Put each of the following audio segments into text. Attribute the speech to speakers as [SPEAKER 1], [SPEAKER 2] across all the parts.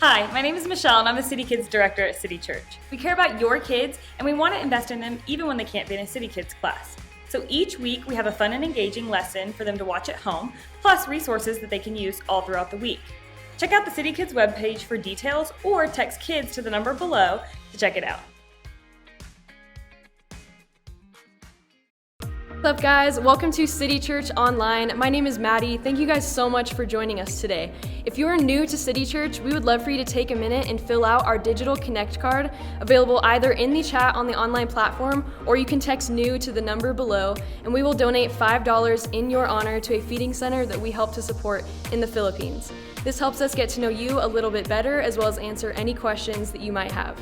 [SPEAKER 1] Hi, my name is Michelle and I'm the City Kids Director at City Church. We care about your kids and we want to invest in them even when they can't be in a City Kids class. So each week we have a fun and engaging lesson for them to watch at home, plus resources that they can use all throughout the week. Check out the City Kids webpage for details or text KIDS to the number below to check it out.
[SPEAKER 2] What's up, guys? Welcome to City Church Online. My name is Maddie. Thank you guys so much for joining us today. If you are new to City Church, we would love for you to take a minute and fill out our digital Connect card, available either in the chat on the online platform, or you can text NEW to the number below, and we will donate $5 in your honor to a feeding center that we help to support in the Philippines. This helps us get to know you a little bit better, as well as answer any questions that you might have.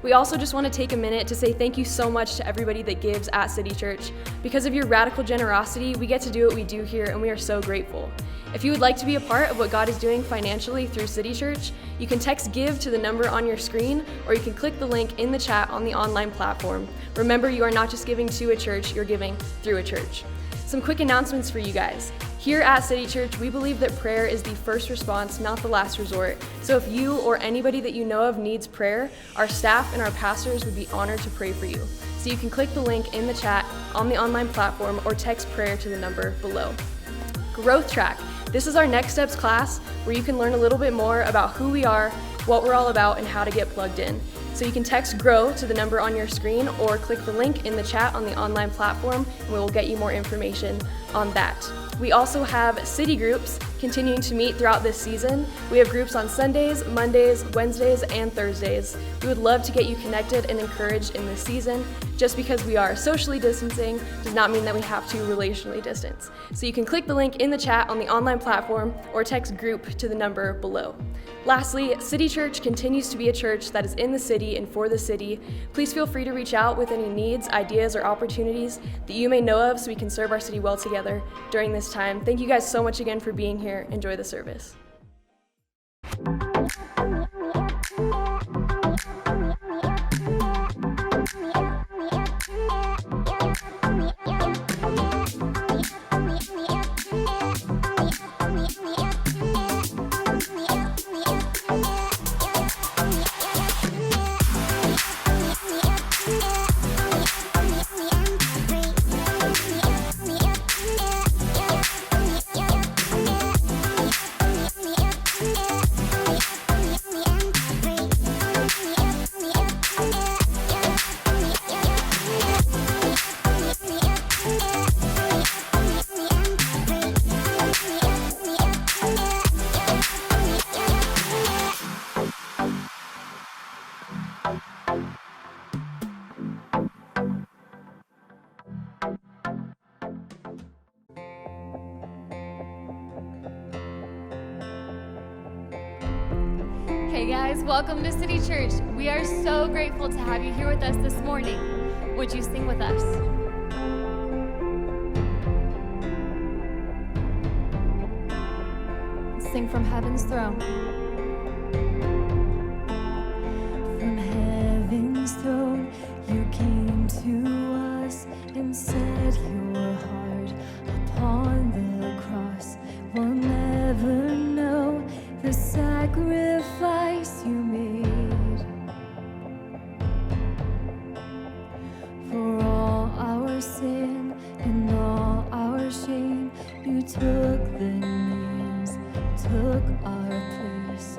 [SPEAKER 2] We also just want to take a minute to say thank you so much to everybody that gives at City Church. Because of your radical generosity, we get to do what we do here, and we are so grateful. If you would like to be a part of what God is doing financially through City Church, you can text GIVE to the number on your screen, or you can click the link in the chat on the online platform. Remember, you are not just giving to a church, you're giving through a church. Some quick announcements for you guys. Here at City Church, we believe that prayer is the first response, not the last resort. So if you or anybody that you know of needs prayer, our staff and our pastors would be honored to pray for you. So you can click the link in the chat on the online platform or text prayer to the number below. Growth Track. This is our Next Steps class where you can learn a little bit more about who we are, what we're all about, and how to get plugged in. So you can text GROW to the number on your screen or click the link in the chat on the online platform and we will get you more information on that. We also have city groups continuing to meet throughout this season. We have groups on Sundays, Mondays, Wednesdays, and Thursdays. We would love to get you connected and encouraged in this season. Just because we are socially distancing does not mean that we have to relationally distance. So you can click the link in the chat on the online platform or text GROUP to the number below. Lastly, City Church continues to be a church that is in the city and for the city. Please feel free to reach out with any needs, ideas, or opportunities that you may know of so we can serve our city well together during this time. Thank you guys so much again for being here. Enjoy the service.
[SPEAKER 3] Hey guys, welcome to City Church. We are so grateful to have you here with us this morning. Would you sing with us? Sing from heaven's throne.
[SPEAKER 4] From heaven's throne, you came to us and set your heart upon the cross. We'll never know the sacrifice you made. For all our sin and all our shame, you took the names, took our place.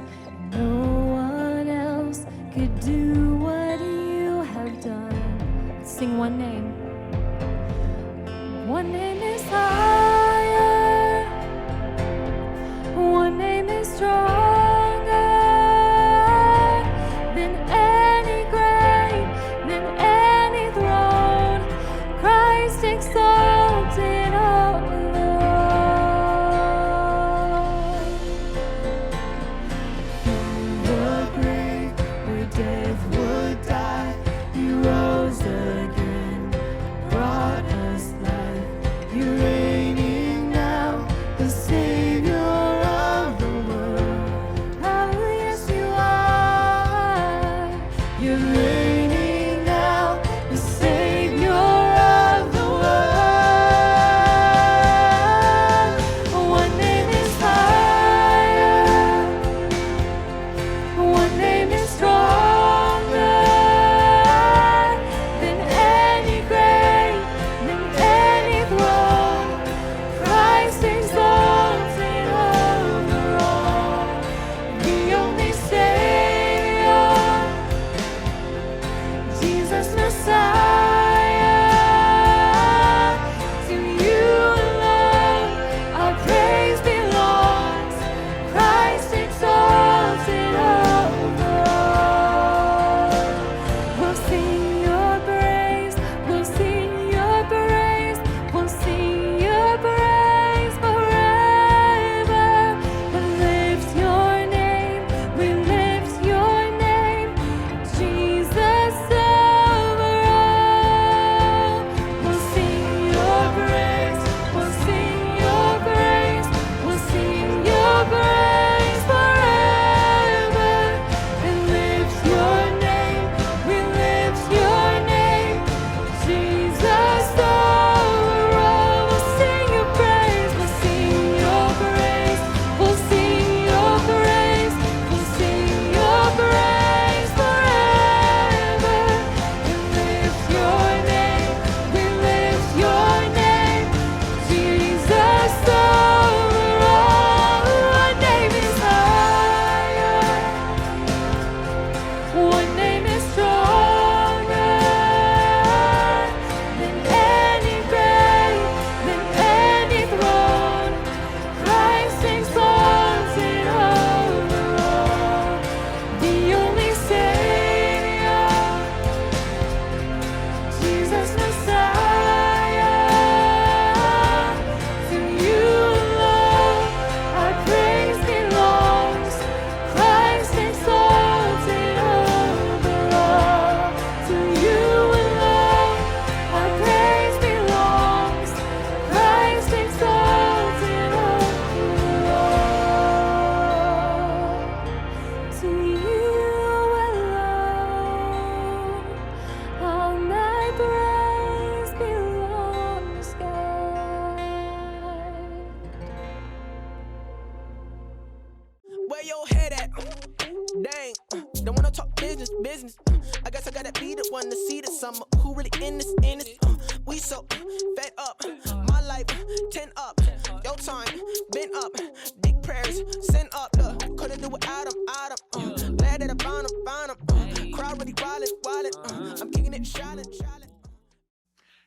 [SPEAKER 4] No one else could do what you have done. Let's sing one name. One name is higher, one name is stronger than any grave, than any throne. Christ exalted alone. From the grave where death would die, you rose again.
[SPEAKER 5] your head at? Dang, don't wanna talk business. I guess I gotta be the one to see the summer. Who really in this? We so fed up. My life, 10 up. Your time, been up. Big prayers, send up. Look, couldn't do without him. Glad that I found him. Crowd really wildin'. I'm kicking it, shallin'.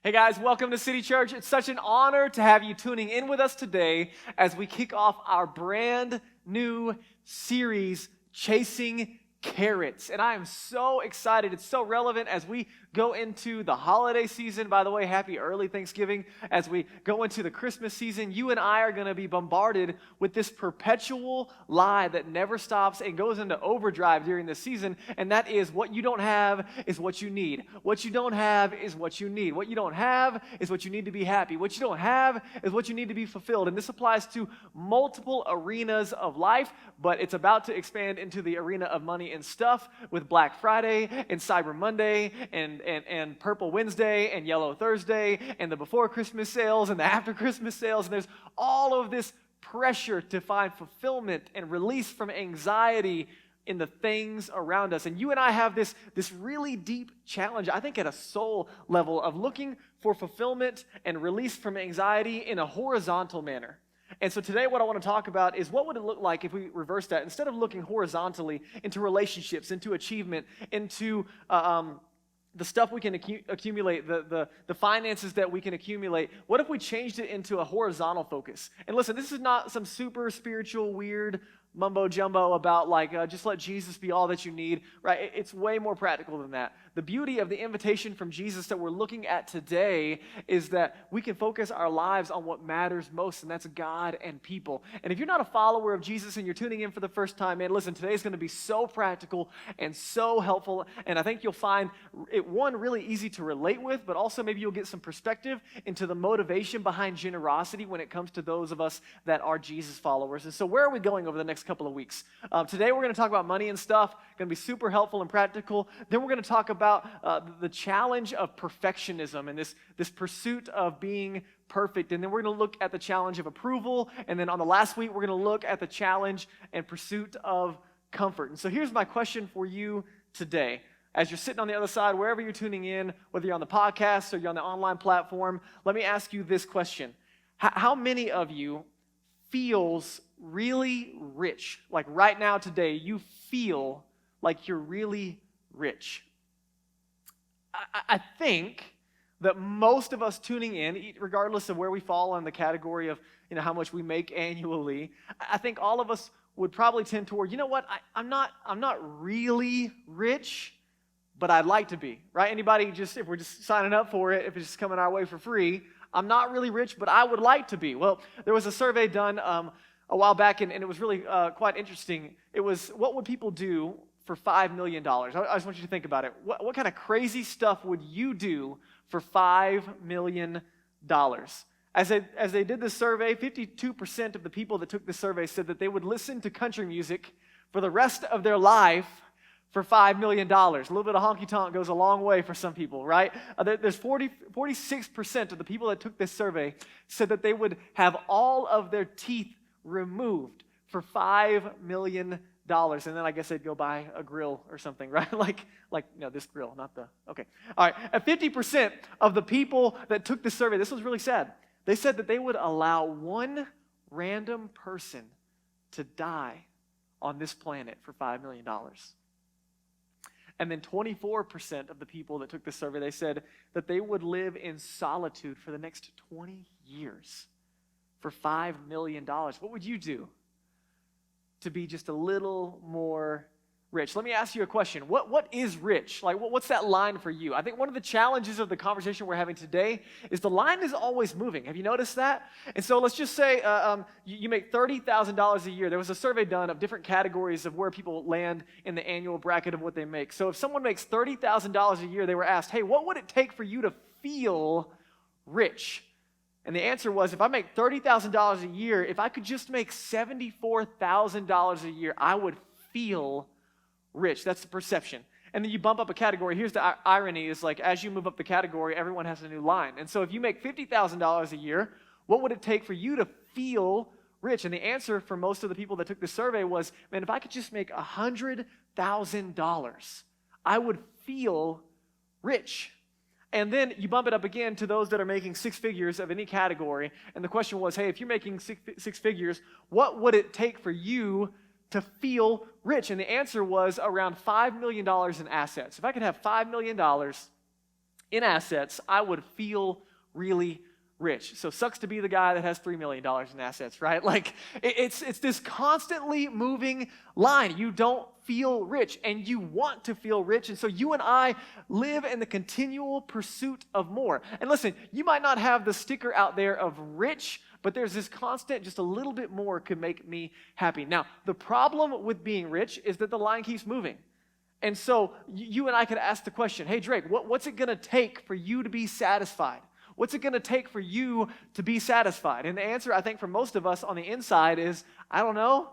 [SPEAKER 6] Hey guys, welcome to City Church. It's such an honor to have you tuning in with us today as we kick off our brand new series, Chasing Carrots. And I am so excited. It's so relevant as we go into the holiday season. By the way, happy early Thanksgiving. As we go into the Christmas season, you and I are going to be bombarded with this perpetual lie that never stops and goes into overdrive during this season. And that is, what you don't have is what you need. What you don't have is what you need. What you don't have is what you need to be happy. What you don't have is what you need to be fulfilled. And this applies to multiple arenas of life, but it's about to expand into the arena of money and stuff with Black Friday and Cyber Monday and Purple Wednesday and Yellow Thursday and the before Christmas sales and the after Christmas sales. And there's all of this pressure to find fulfillment and release from anxiety in the things around us. And you and I have this really deep challenge, I think at a soul level, of looking for fulfillment and release from anxiety in a horizontal manner. And so today what I want to talk about is, what would it look like if we reverse that? Instead of looking horizontally into relationships, into achievement, into the stuff we can accumulate, the finances that we can accumulate, what if we changed it into a horizontal focus? And listen, this is not some super spiritual, weird mumbo jumbo about just let Jesus be all that you need, right? It's way more practical than that. The beauty of the invitation from Jesus that we're looking at today is that we can focus our lives on what matters most, and that's God and people. And if you're not a follower of Jesus and you're tuning in for the first time, man, listen, today's going to be so practical and so helpful, and I think you'll find it, one, really easy to relate with, but also maybe you'll get some perspective into the motivation behind generosity when it comes to those of us that are Jesus followers. And so where are we going over the next couple of weeks? Today we're going to talk about money and stuff. Going to be super helpful and practical. Then we're going to talk about the challenge of perfectionism and this pursuit of being perfect. And then we're going to look at the challenge of approval. And then on the last week, we're going to look at the challenge and pursuit of comfort. And so here's my question for you today. As you're sitting on the other side, wherever you're tuning in, whether you're on the podcast or you're on the online platform, let me ask you this question. How many of you feels really rich? Like right now today, you feel like you're really rich. I think that most of us tuning in, regardless of where we fall on the category of how much we make annually, I think all of us would probably tend toward, you know what, I'm not really rich, but I'd like to be, right? Anybody, if we're just signing up for it, if it's just coming our way for free, I'm not really rich, but I would like to be. Well, there was a survey done a while back, and it was really quite interesting. It was, what would people do for $5 million? I just want you to think about it. What kind of crazy stuff would you do for $5 million? As they did this survey, 52% of the people that took this survey said that they would listen to country music for the rest of their life for $5 million. A little bit of honky-tonk goes a long way for some people, right? There's 46% of the people that took this survey said that they would have all of their teeth removed for $5 million. And then I guess they'd go buy a grill or something, right? This grill, not the, okay. All right, at 50% of the people that took this survey, this was really sad. They said that they would allow one random person to die on this planet for $5 million. And then 24% of the people that took this survey, they said that they would live in solitude for the next 20 years for $5 million. What would you do to be just a little more rich? Let me ask you a question. What is rich? What's that line for you? I think one of the challenges of the conversation we're having today is the line is always moving. Have you noticed that? And so let's just say you make $30,000 a year. There was a survey done of different categories of where people land in the annual bracket of what they make. So if someone makes $30,000 a year, they were asked, hey, what would it take for you to feel rich? And the answer was, if I make $30,000 a year, if I could just make $74,000 a year, I would feel rich. That's the perception. And then you bump up a category. Here's the irony is, as you move up the category, everyone has a new line. And so if you make $50,000 a year, what would it take for you to feel rich? And the answer for most of the people that took this survey was, man, if I could just make $100,000, I would feel rich. And then you bump it up again to those that are making six figures of any category. And the question was, hey, if you're making six figures, what would it take for you to feel rich? And the answer was around $5 million in assets. If I could have $5 million in assets, I would feel really rich. So sucks to be the guy that has $3 million in assets, right? Like it's this constantly moving line. You don't feel rich and you want to feel rich. And so you and I live in the continual pursuit of more. And listen, you might not have the sticker out there of rich, but there's this constant, just a little bit more could make me happy. Now, the problem with being rich is that the line keeps moving. And so you and I could ask the question, hey, Drake, what's it going to take for you to be satisfied? What's it going to take for you to be satisfied? And the answer, I think, for most of us on the inside is, I don't know,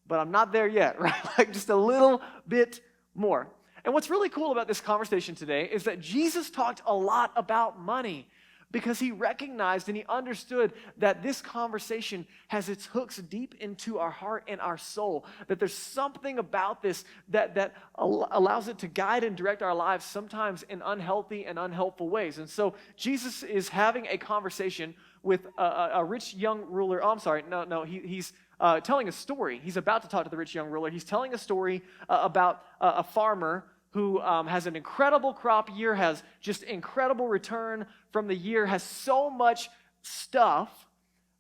[SPEAKER 6] but I'm not there yet, right? Like just a little bit more. And what's really cool about this conversation today is that Jesus talked a lot about money because he recognized and he understood that this conversation has its hooks deep into our heart and our soul, that there's something about this that allows it to guide and direct our lives sometimes in unhealthy and unhelpful ways. And so Jesus is having a conversation with a rich young ruler. Oh, I'm sorry. No, he's telling a story. He's about to talk to the rich young ruler. He's telling a story about a farmer who has an incredible crop year, has just incredible return from the year, has so much stuff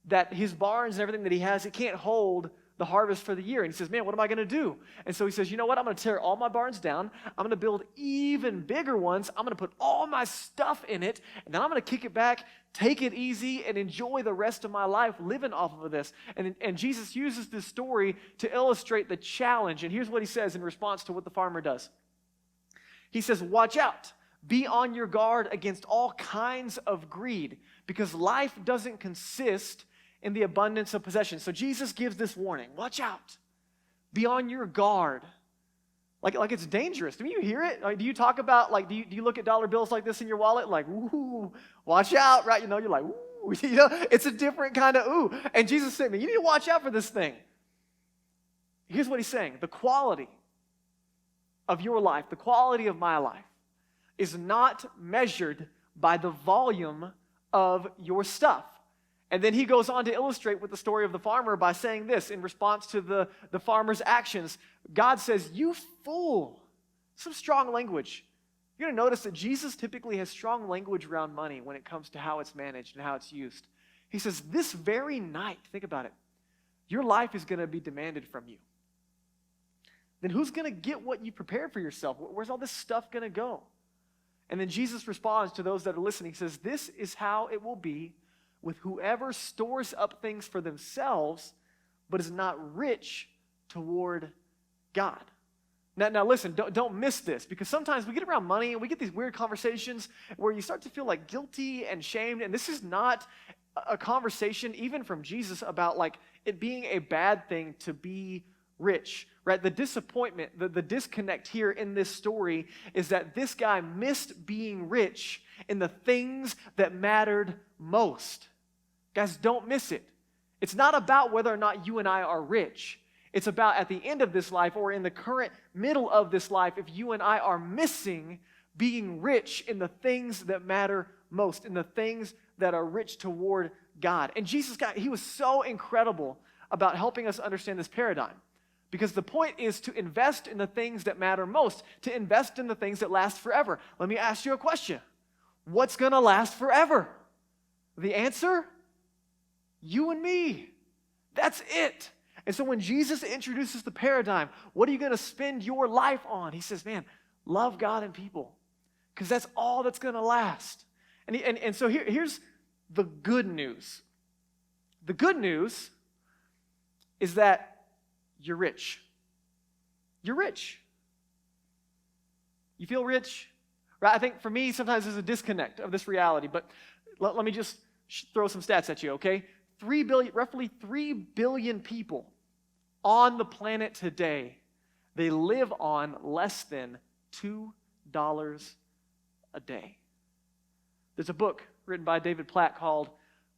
[SPEAKER 6] that his barns and everything that he has, it can't hold the harvest for the year. And he says, man, what am I going to do? And so he says, you know what? I'm going to tear all my barns down. I'm going to build even bigger ones. I'm going to put all my stuff in it. And then I'm going to kick it back, take it easy, and enjoy the rest of my life living off of this. And Jesus uses this story to illustrate the challenge. And here's what he says in response to what the farmer does. He says, watch out. Be on your guard against all kinds of greed, because life doesn't consist in the abundance of possessions. So Jesus gives this warning. Watch out. Be on your guard. Like it's dangerous. Do you hear it? Like, do you talk about, like, do you look at dollar bills like this in your wallet? Like, ooh, watch out, right? You know, you're like, ooh, you know, it's a different kind of ooh. And Jesus said, man, you need to watch out for this thing. Here's what he's saying. The quality of your life, the quality of my life, is not measured by the volume of your stuff. And then he goes on to illustrate with the story of the farmer by saying this in response to the farmer's actions. God says, you fool. Some strong language. You're going to notice that Jesus typically has strong language around money when it comes to how it's managed and how it's used. He says, this very night, think about it, your life is going to be demanded from you. Then who's going to get what you prepared for yourself? Where's all this stuff going to go? And then Jesus responds to those that are listening. He says, this is how it will be with whoever stores up things for themselves, but is not rich toward God. Now listen, don't miss this, because sometimes we get around money and we get these weird conversations where you start to feel like guilty and shamed. And this is not a conversation, even from Jesus, about like it being a bad thing to be rich, right? The disappointment, the disconnect here in this story is that this guy missed being rich in the things that mattered most. Guys, don't miss it. It's not about whether or not you and I are rich. It's about at the end of this life or in the current middle of this life, if you and I are missing being rich in the things that matter most, in the things that are rich toward God. And Jesus, he was so incredible about helping us understand this paradigm. Because the point is to invest in the things that matter most, to invest in the things that last forever. Let me ask you a question. What's going to last forever? The answer? You and me. That's it. And so when Jesus introduces the paradigm, what are you going to spend your life on? He says, man, love God and people, because that's all that's going to last. And so here's the good news. The good news is that you're rich. You're rich. You feel rich? Right? I think for me, sometimes there's a disconnect of this reality, but let me just throw some stats at you, okay? Roughly 3 billion people on the planet today, they live on less than $2 a day. There's a book written by David Platt called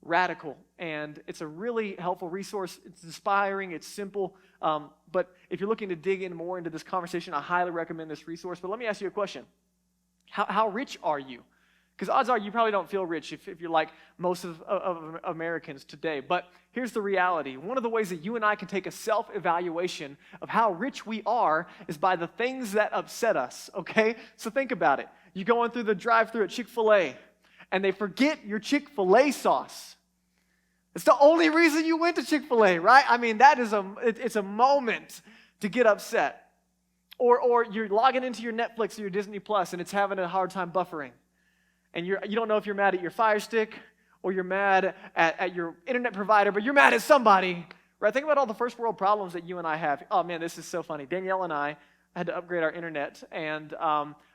[SPEAKER 6] radical, and it's a really helpful resource. It's inspiring, it's simple, but if you're looking to dig in more into this conversation, I highly recommend this resource. But let me ask you a question. How rich are you? Because odds are you probably don't feel rich if you're like most of Americans today. But here's the reality. One of the ways that you and I can take a self-evaluation of how rich we are is by the things that upset us, okay? So think about it. You're going through the drive-thru at Chick-fil-A, and they forget your Chick-fil-A sauce. It's the only reason you went to Chick-fil-A, right? I mean, it's a moment to get upset. Or you're logging into your Netflix or your Disney Plus, and it's having a hard time buffering. And you don't know if you're mad at your Fire Stick or you're mad at your internet provider, but you're mad at somebody, right? Think about all the first world problems that you and I have. Oh, man, this is so funny. Danielle and I had to upgrade our internet, and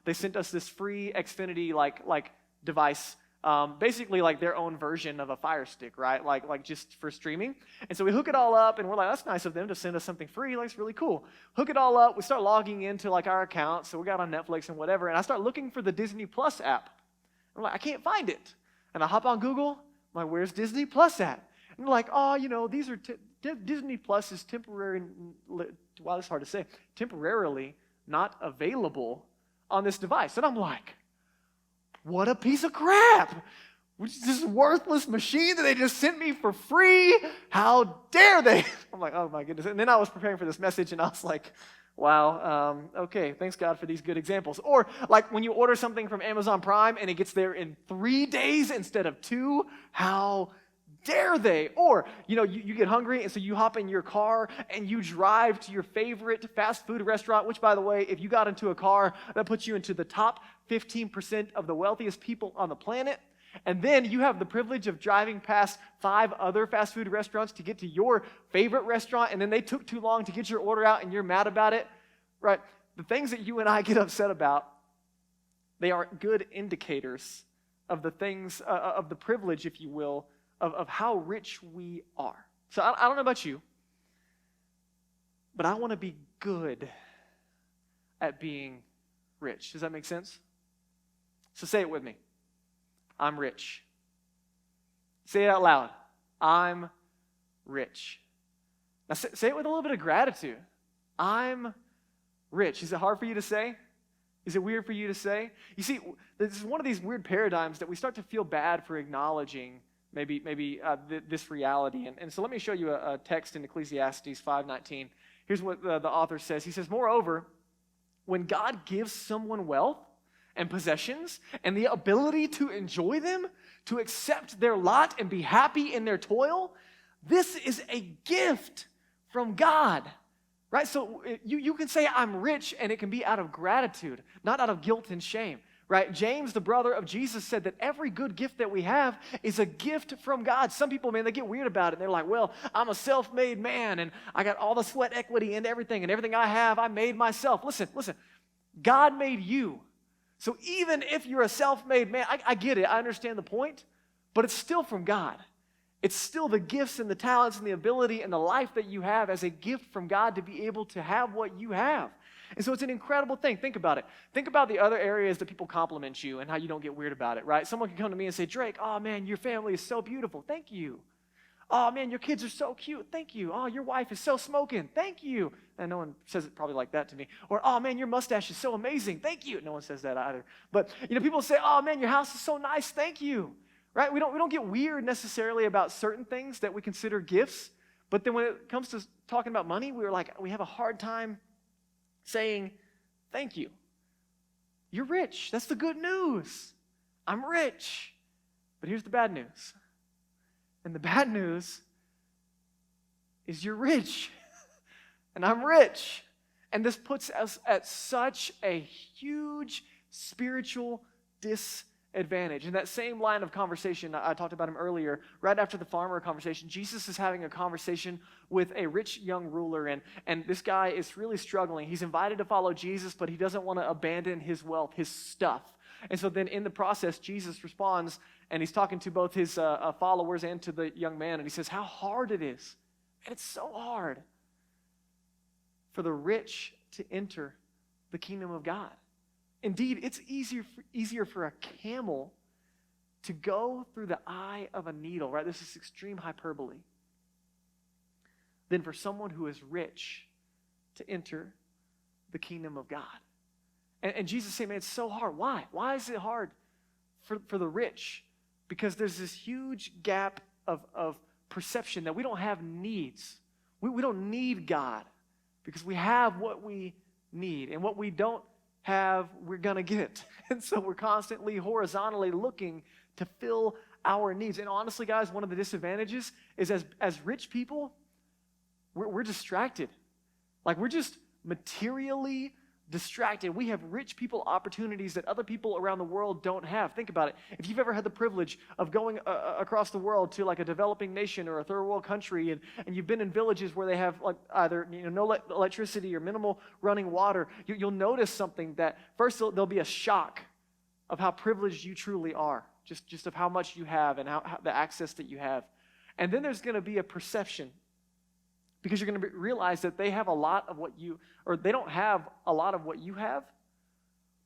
[SPEAKER 6] they sent us this free Xfinity like device, basically like their own version of a Fire Stick, right? Like just for streaming. And so we hook it all up, and we're like, that's nice of them to send us something free. Like, it's really cool. Hook it all up. We start logging into like our account, so we got on Netflix and whatever, and I start looking for the Disney Plus app. I'm like, I can't find it. And I hop on Google. I'm like, where's Disney Plus at? And they're like, these are Disney Plus is temporarily not available on this device. And I'm like, what a piece of crap. This worthless machine that they just sent me for free. How dare they? I'm like, oh my goodness. And then I was preparing for this message, and I was like, wow, okay, thanks God for these good examples. Or like when you order something from Amazon Prime and it gets there in 3 days instead of 2, how dare they? Or, you get hungry, and so you hop in your car and you drive to your favorite fast food restaurant, which, by the way, if you got into a car, that puts you into the top 15% of the wealthiest people on the planet. And then you have the privilege of driving past 5 other fast food restaurants to get to your favorite restaurant, and then they took too long to get your order out, and you're mad about it, right? The things that you and I get upset about, they are good indicators of the things, of the privilege, if you will, of how rich we are. So I don't know about you, but I want to be good at being rich. Does that make sense? So say it with me. I'm rich. Say it out loud. I'm rich. Now say it with a little bit of gratitude. I'm rich. Is it hard for you to say? Is it weird for you to say? You see, this is one of these weird paradigms that we start to feel bad for acknowledging maybe this reality. And so let me show you a text in Ecclesiastes 5:19. Here's what the author says. He says, moreover, when God gives someone wealth and possessions and the ability to enjoy them, to accept their lot and be happy in their toil, this is a gift from God, right? So you can say I'm rich, and it can be out of gratitude, not out of guilt and shame, right? James, the brother of Jesus, said that every good gift that we have is a gift from God. Some people, man, they get weird about it. They're like, well, I'm a self-made man, and I got all the sweat equity and everything I have, I made myself. Listen, God made you. So even if you're a self-made man, I get it, I understand the point, but it's still from God. It's still the gifts and the talents and the ability and the life that you have as a gift from God to be able to have what you have. And so it's an incredible thing. Think about it. Think about the other areas that people compliment you and how you don't get weird about it, right? Someone can come to me and say, Drake, oh man, your family is so beautiful. Thank you. Oh man, your kids are so cute. Thank you. Oh, your wife is so smoking. Thank you. And no one says it probably like that to me. Or, oh man, your mustache is so amazing. Thank you. No one says that either. But people say, oh man, your house is so nice. Thank you. Right? We don't get weird necessarily about certain things that we consider gifts. But then when it comes to talking about money, we have a hard time saying thank you. You're rich. That's the good news. I'm rich. But here's the bad news. And the bad news is you're rich, and I'm rich. And this puts us at such a huge spiritual disadvantage. In that same line of conversation, I talked about him earlier, right after the farmer conversation, Jesus is having a conversation with a rich young ruler, and this guy is really struggling. He's invited to follow Jesus, but he doesn't want to abandon his wealth, his stuff. And so then in the process, Jesus responds, and he's talking to both his followers and to the young man, and he says, how hard it is. And it's so hard for the rich to enter the kingdom of God. Indeed, it's easier for a camel to go through the eye of a needle, right? This is extreme hyperbole. Than for someone who is rich to enter the kingdom of God. And Jesus saying, man, it's so hard. Why? Why is it hard for the rich? Because there's this huge gap of perception that we don't have needs. We don't need God because we have what we need. And what we don't have, we're going to get. And so we're constantly horizontally looking to fill our needs. And honestly, guys, one of the disadvantages is as rich people, we're distracted. Like, we're just materially distracted. We have rich people opportunities that other people around the world don't have. Think about it. If you've ever had the privilege of going across the world to like a developing nation or a third world country, and you've been in villages where they have like either no electricity or minimal running water, you'll notice something that first there'll be a shock of how privileged you truly are, just of how much you have and how the access that you have. And then there's going to be a perception, because you're going to realize that they have a lot of what you, or they don't have a lot of what you have,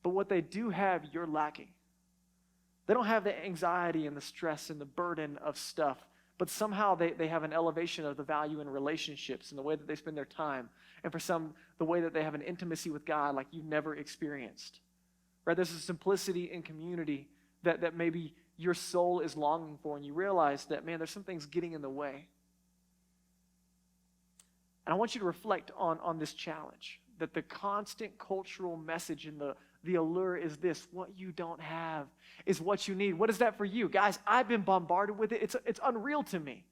[SPEAKER 6] but what they do have, you're lacking. They don't have the anxiety and the stress and the burden of stuff, but somehow they have an elevation of the value in relationships and the way that they spend their time. And for some, the way that they have an intimacy with God like you've never experienced. Right? There's a simplicity in community that maybe your soul is longing for, and you realize that, man, there's some things getting in the way. And I want you to reflect on this challenge, that the constant cultural message and the allure is this: what you don't have is what you need. What is that for you? Guys, I've been bombarded with it. It's unreal to me.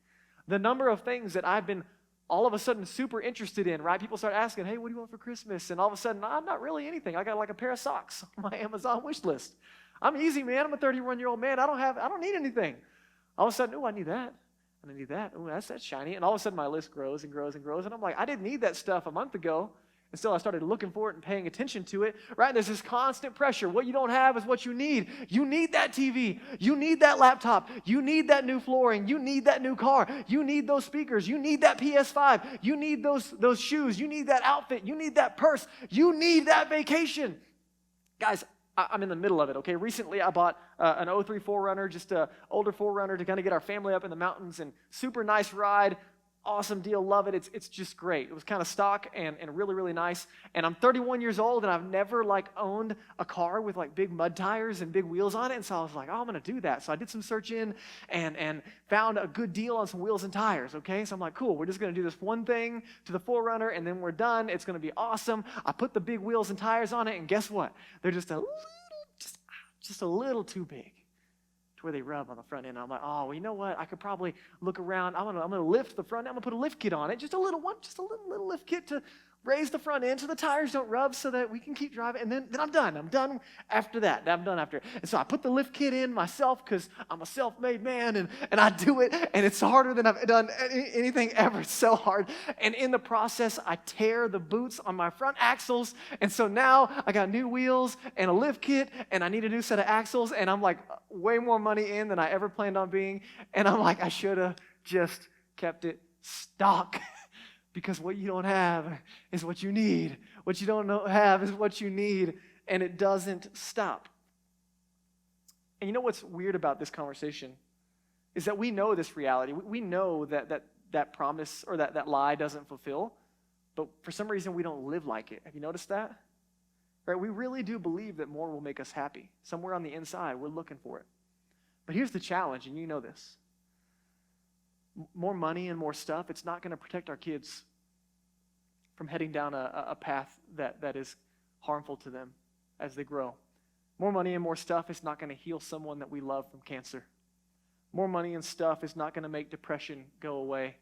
[SPEAKER 6] The number of things that I've been all of a sudden super interested in, right? People start asking, hey, what do you want for Christmas? And all of a sudden, I'm not really anything. I got like a pair of socks on my Amazon wish list. I'm easy, man. I'm a 31-year-old man. I don't need anything. All of a sudden, I need that. And I need that. Oh, that's shiny. And all of a sudden, my list grows and grows and grows. And I'm like, I didn't need that stuff a month ago. And still, I started looking for it and paying attention to it, right? And there's this constant pressure. What you don't have is what you need. You need that TV. You need that laptop. You need that new flooring. You need that new car. You need those speakers. You need that PS5. You need those shoes. You need that outfit. You need that purse. You need that vacation. Guys, I'm in the middle of it, okay? Recently, I bought an 03 4Runner, just an older 4Runner to kind of get our family up in the mountains, and super nice ride. Awesome deal, love it. It's just great. It was kind of stock and really, really nice. And I'm 31 years old, and I've never owned a car with big mud tires and big wheels on it. And so I was like, oh, I'm going to do that. So I did some searching and found a good deal on some wheels and tires, okay? So I'm like, cool, we're just going to do this one thing to the 4Runner, and then we're done. It's going to be awesome. I put the big wheels and tires on it, and guess what? They're just a little too big to where they rub on the front end. I'm like, oh, well, you know what? I could probably look around. I'm gonna lift the front end. I'm gonna put a lift kit on it, just a little one, just a little lift kit to raise the front end so the tires don't rub, so that we can keep driving. And then I'm done. I'm done after that. I'm done after. And so I put the lift kit in myself because I'm a self-made man, and I do it, and it's harder than I've done anything ever. It's so hard. And in the process, I tear the boots on my front axles, and so now I got new wheels and a lift kit, and I need a new set of axles, and I'm like way more money in than I ever planned on being. And I'm like, I should have just kept it stock. Because what you don't have is what you need. What you don't have is what you need, and it doesn't stop. And you know what's weird about this conversation is that we know this reality. We know that promise or that lie doesn't fulfill, but for some reason we don't live like it. Have you noticed that? Right? We really do believe that more will make us happy. Somewhere on the inside, we're looking for it. But here's the challenge, and you know this. More money and more stuff, it's not going to protect our kids from heading down a path that is harmful to them as they grow. More money and more stuff is not going to heal someone that we love from cancer. More money and stuff is not going to make depression go away.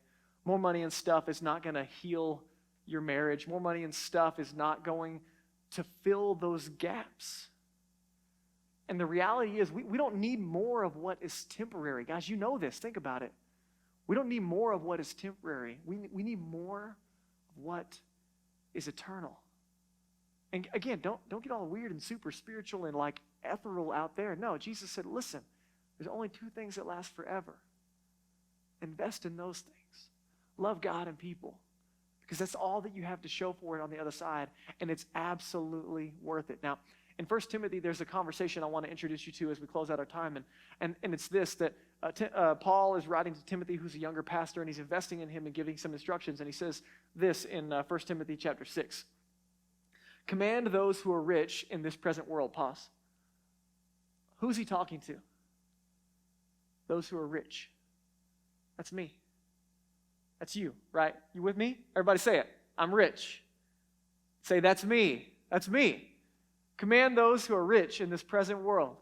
[SPEAKER 6] More money and stuff is not going to heal your marriage. More money and stuff is not going to fill those gaps. And the reality is we don't need more of what is temporary. Guys, you know this. Think about it. We don't need more of what is temporary. We need more of what is eternal. And again, don't get all weird and super spiritual and ethereal out there. No, Jesus said, listen, there's only two things that last forever. Invest in those things. Love God and people, because that's all that you have to show for it on the other side, and it's absolutely worth it. Now, In 1 Timothy, there's a conversation I want to introduce you to as we close out our time, and it's this, that Paul is writing to Timothy, who's a younger pastor, and he's investing in him and giving some instructions, and he says this in 1 Timothy chapter 6. Command those who are rich in this present world. Pause. Who's he talking to? Those who are rich. That's me. That's you, right? You with me? Everybody say it. I'm rich. Say, that's me. That's me. Command those who are rich in this present world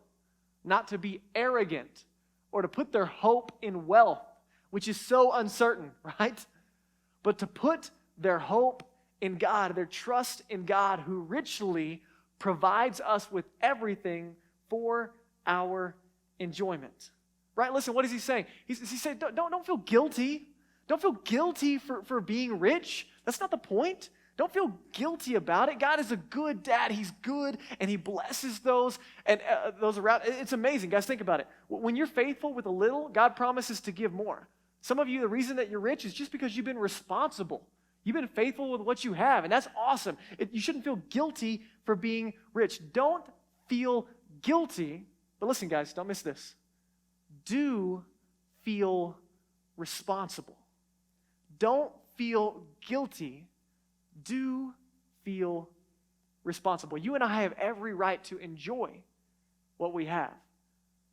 [SPEAKER 6] not to be arrogant or to put their hope in wealth, which is so uncertain, right? But to put their hope in God, their trust in God, who richly provides us with everything for our enjoyment. Right? Listen, what is he saying? He's saying, don't feel guilty. Don't feel guilty for being rich. That's not the point. Don't feel guilty about it. God is a good dad. He's good, and he blesses those and those around. It's amazing. Guys, think about it. When you're faithful with a little, God promises to give more. Some of you, the reason that you're rich is just because you've been responsible. You've been faithful with what you have, and that's awesome. You shouldn't feel guilty for being rich. Don't feel guilty, but listen, guys, don't miss this. Do feel responsible. Don't feel guilty. Do feel responsible. You and I have every right to enjoy what we have,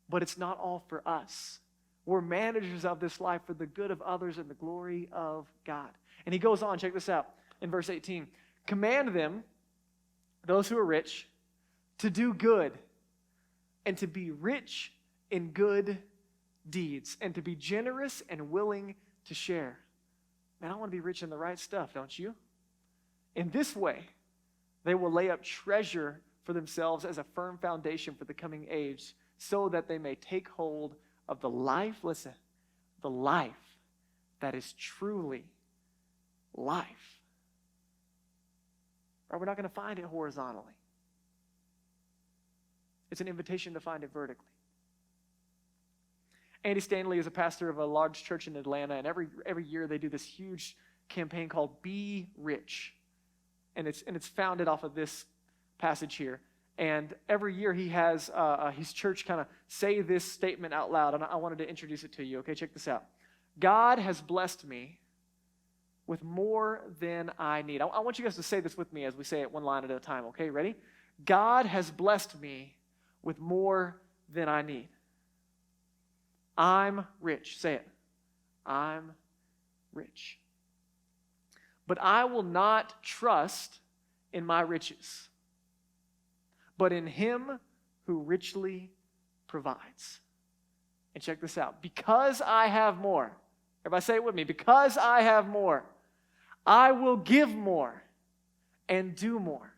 [SPEAKER 6] but it's not all for us. We're managers of this life for the good of others and the glory of God. And he goes on, check this out, in verse 18. Command them, those who are rich, to do good and to be rich in good deeds and to be generous and willing to share. Man, I want to be rich in the right stuff, don't you? In this way, they will lay up treasure for themselves as a firm foundation for the coming age, so that they may take hold of the life, listen, the life that is truly life. Or we're not going to find it horizontally. It's an invitation to find it vertically. Andy Stanley is a pastor of a large church in Atlanta, and every year they do this huge campaign called Be Rich. And it's founded off of this passage here. And every year he has his church kind of say this statement out loud, and I wanted to introduce it to you. Okay, check this out. God has blessed me with more than I need. I want you guys to say this with me as we say it one line at a time, okay? Ready? God has blessed me with more than I need. I'm rich. Say it. I'm rich. But I will not trust in my riches, but in him who richly provides. And check this out. Because I have more. Everybody say it with me. Because I have more, I will give more and do more.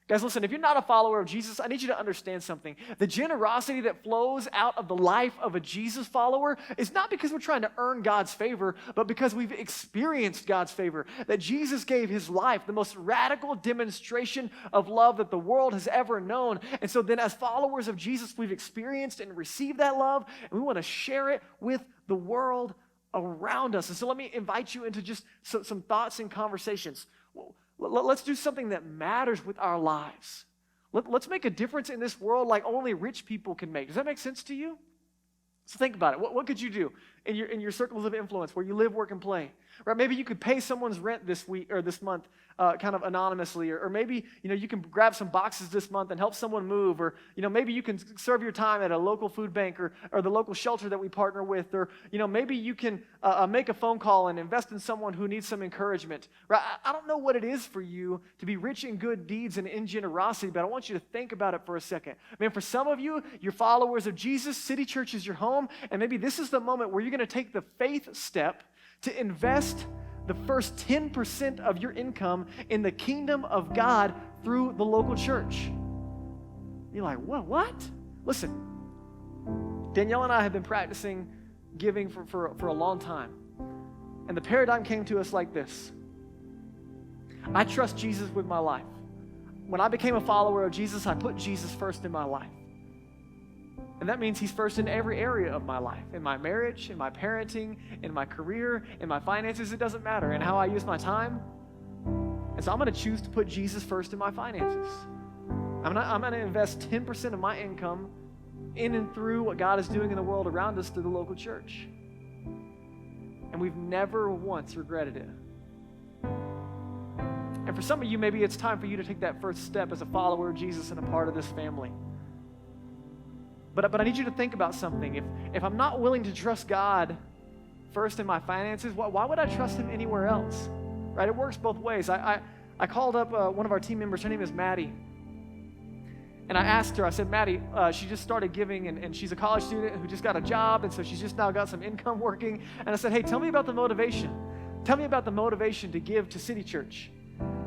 [SPEAKER 6] Guys, listen, if you're not a follower of Jesus, I need you to understand something. The generosity that flows out of the life of a Jesus follower is not because we're trying to earn God's favor, but because we've experienced God's favor. That Jesus gave his life, the most radical demonstration of love that the world has ever known. And so then as followers of Jesus, we've experienced and received that love, and we want to share it with the world around us. And so let me invite you into just some thoughts and conversations. Let's do something that matters with our lives. Let's make a difference in this world like only rich people can make. Does that make sense to you? So think about it. What could you do in your circles of influence where you live, work, and play? Right? Maybe you could pay someone's rent this week or this month kind of anonymously. Or maybe you can grab some boxes this month and help someone move. Or maybe you can serve your time at a local food bank or the local shelter that we partner with. Or maybe you can make a phone call and invest in someone who needs some encouragement. Right? I don't know what it is for you to be rich in good deeds and in generosity, but I want you to think about it for a second. Man, for some of you, you're followers of Jesus. City Church is your home, and maybe this is the moment where you're going to take the faith step to invest the first 10% of your income in the kingdom of God through the local church. You're like, what? Listen, Danielle and I have been practicing giving for a long time. And the paradigm came to us like this. I trust Jesus with my life. When I became a follower of Jesus, I put Jesus first in my life. And that means he's first in every area of my life, in my marriage, in my parenting, in my career, in my finances, it doesn't matter, and how I use my time. And so I'm going to choose to put Jesus first in my finances. I'm going to invest 10% of my income in and through what God is doing in the world around us through the local church. And we've never once regretted it. And for some of you, maybe it's time for you to take that first step as a follower of Jesus and a part of this family. But I need you to think about something. If I'm not willing to trust God first in my finances, why would I trust him anywhere else? Right? It works both ways. I called up one of our team members. Her name is Maddie. And I asked her, I said, Maddie, she just started giving, and she's a college student who just got a job, and so she's just now got some income working. And I said, hey, tell me about the motivation. Tell me about the motivation to give to City Church.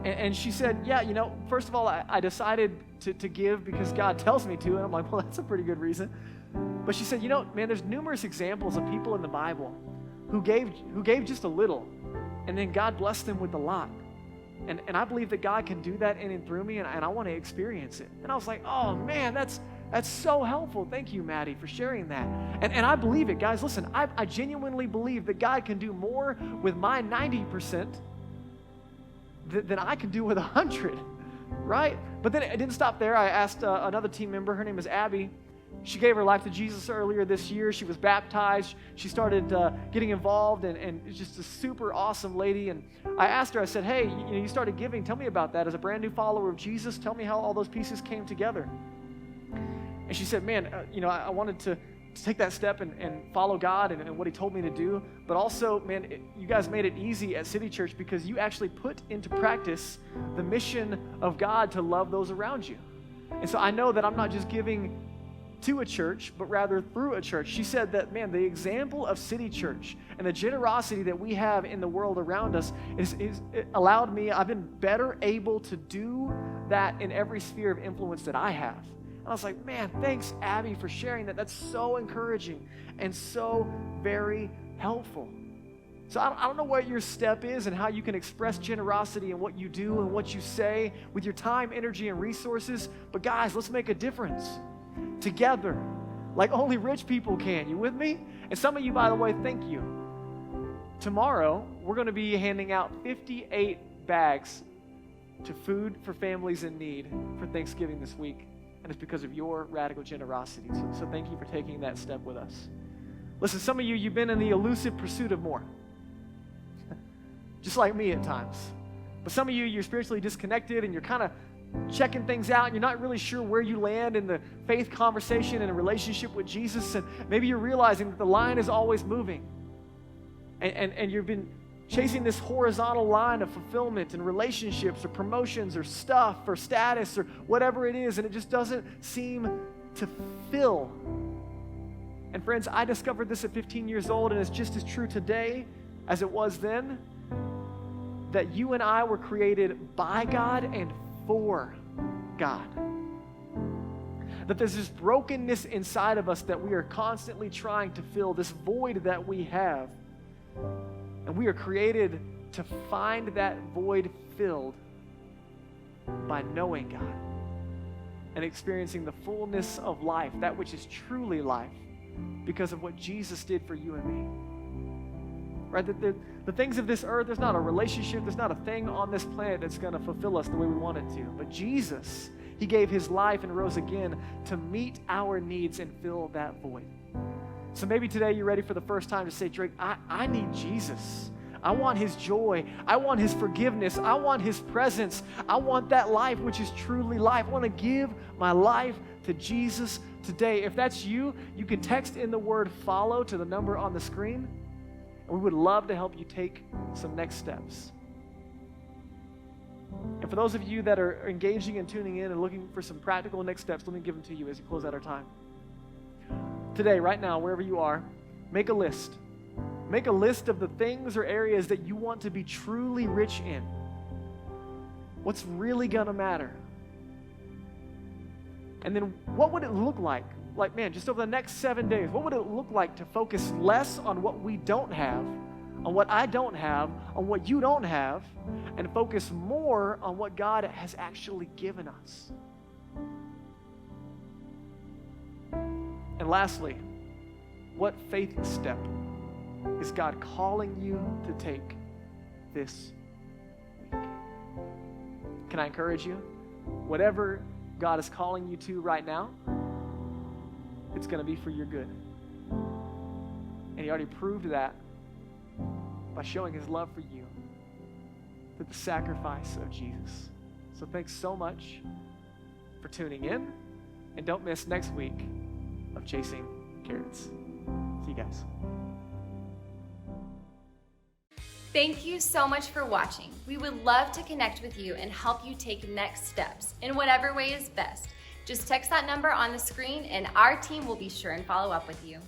[SPEAKER 6] And she said, yeah, first of all, I decided to give because God tells me to. And I'm like, well, that's a pretty good reason. But she said, man, there's numerous examples of people in the Bible who gave just a little, and then God blessed them with a lot. And I believe that God can do that in and through me, and I want to experience it. And I was like, oh, man, that's so helpful. Thank you, Maddie, for sharing that. And I believe it, guys. Listen, I genuinely believe that God can do more with my 90% than I can do with 100, right? But then it didn't stop there. I asked another team member. Her name is Abby. She gave her life to Jesus earlier this year. She was baptized. She started getting involved, and just a super awesome lady. And I asked her, I said, hey, you started giving. Tell me about that. As a brand new follower of Jesus, tell me how all those pieces came together. And she said, man, I wanted to take that step and follow God and what he told me to do. But also, man, you guys made it easy at City Church because you actually put into practice the mission of God to love those around you. And so I know that I'm not just giving to a church, but rather through a church. She said that, man, the example of City Church and the generosity that we have in the world around us it allowed me, I've been better able to do that in every sphere of influence that I have. And I was like, man, thanks, Abby, for sharing that. That's so encouraging and so very helpful. So I don't know what your step is and how you can express generosity in what you do and what you say with your time, energy, and resources. But guys, let's make a difference together, like only rich people can. You with me? And some of you, by the way, thank you. Tomorrow, we're going to be handing out 58 bags to Food for Families in Need for Thanksgiving this week. And it's because of your radical generosity. So thank you for taking that step with us. Listen, some of you, you've been in the elusive pursuit of more. Just like me at times. But some of you, you're spiritually disconnected and you're kind of checking things out and you're not really sure where you land in the faith conversation and a relationship with Jesus. And maybe you're realizing that the line is always moving. And you've been chasing this horizontal line of fulfillment and relationships or promotions or stuff or status or whatever it is, and it just doesn't seem to fill. And friends, I discovered this at 15 years old, and it's just as true today as it was then, that you and I were created by God and for God. That there's this brokenness inside of us that we are constantly trying to fill, this void that we have. And we are created to find that void filled by knowing God and experiencing the fullness of life, that which is truly life, because of what Jesus did for you and me. Right? That the things of this earth, there's not a relationship, there's not a thing on this planet that's going to fulfill us the way we want it to. But Jesus, he gave his life and rose again to meet our needs and fill that void. So maybe today you're ready for the first time to say, Drake, I need Jesus. I want his joy. I want his forgiveness. I want his presence. I want that life which is truly life. I want to give my life to Jesus today. If that's you, you can text in the word follow to the number on the screen. And we would love to help you take some next steps. And for those of you that are engaging and tuning in and looking for some practical next steps, let me give them to you as we close out our time. Today, right now, wherever you are, make a list. Make a list of the things or areas that you want to be truly rich in. What's really going to matter? And then what would it look like? Like, man, just over the next 7 days, what would it look like to focus less on what we don't have, on what I don't have, on what you don't have, and focus more on what God has actually given us? And lastly, what faith step is God calling you to take this week? Can I encourage you? Whatever God is calling you to right now, it's going to be for your good. And he already proved that by showing his love for you through the sacrifice of Jesus. So thanks so much for tuning in. And don't miss next week of Chasing Carrots. See you guys.
[SPEAKER 3] Thank you so much for watching. We would love to connect with you and help you take next steps in whatever way is best. Just text that number on the screen and our team will be sure and follow up with you.